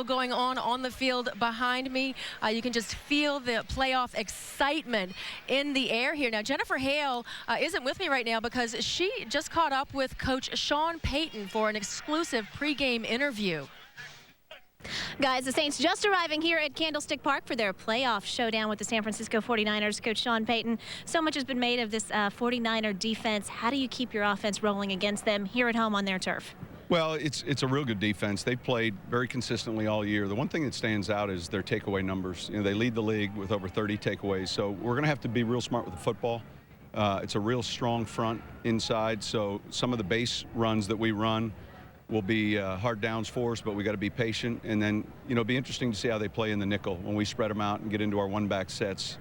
Going on the field behind me. You can just feel the playoff excitement in the air here. Now, Jennifer Hale isn't with me right now because she just caught up with Coach Sean Payton for an exclusive pregame interview. Guys, the Saints just arriving here at Candlestick Park for their playoff showdown with the San Francisco 49ers. Coach Sean Payton, so much has been made of this 49er defense. How do you keep your offense rolling against them here at home on their turf? Well, it's a real good defense. They've played very consistently all year. The one thing that stands out is their takeaway numbers. You know, they lead the league with over 30 takeaways, so we're going to have to be real smart with the football. It's a real strong front inside, so some of the base runs that we run will be hard downs for us, but we got to be patient. And then, you know, it'll be interesting to see how they play in the nickel when we spread them out and get into our one-back sets.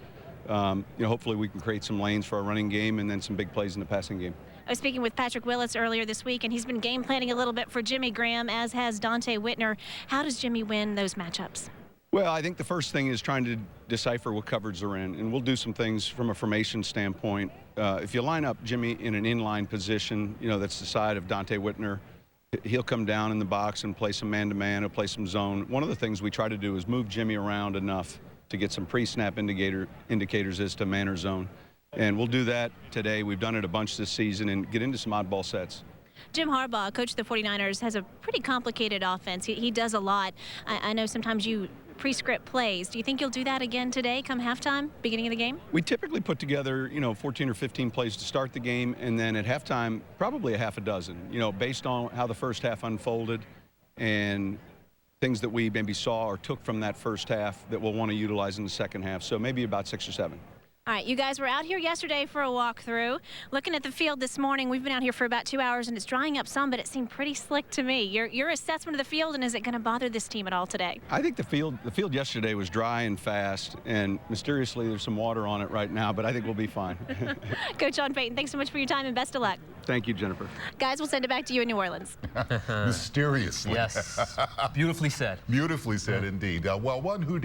You know, hopefully we can create some lanes for our running game and then some big plays in the passing game. I was speaking with Patrick Willis earlier this week, and he's been game planning a little bit for Jimmy Graham, as has Dante Whitner. How does Jimmy win those matchups? Well, I think the first thing is trying to decipher what coverage they're in, and we'll do some things from a formation standpoint. If you line up Jimmy in an inline position, you know, that's the side of Dante Whitner, he'll come down in the box and play some man-to-man, he'll play some zone. One of the things we try to do is move Jimmy around enough to get some pre-snap indicators as to man or zone. And we'll do that today. We've done it a bunch this season and get into some oddball sets. Jim Harbaugh, coach of the 49ers, has a pretty complicated offense. He does a lot. I know sometimes you pre-script plays. Do you think you'll do that again today come halftime, beginning of the game? We typically put together, you know, 14 or 15 plays to start the game, and then at halftime, probably a half a dozen, you know, based on how the first half unfolded and things that we maybe saw or took from that first half that we'll want to utilize in the second half. So maybe about 6 or 7. All right, you guys were out here yesterday for a walkthrough. Looking at the field this morning, we've been out here for about 2 hours, and it's drying up some, but it seemed pretty slick to me. Your assessment of the field, and is it going to bother this team at all today? I think the field yesterday was dry and fast, and mysteriously there's some water on it right now, but I think we'll be fine. Coach Sean Payton, thanks so much for your time, and best of luck. Thank you, Jennifer. Guys, we'll send it back to you in New Orleans. Mysteriously. Yes. Beautifully said. Beautifully said, indeed. Well, one who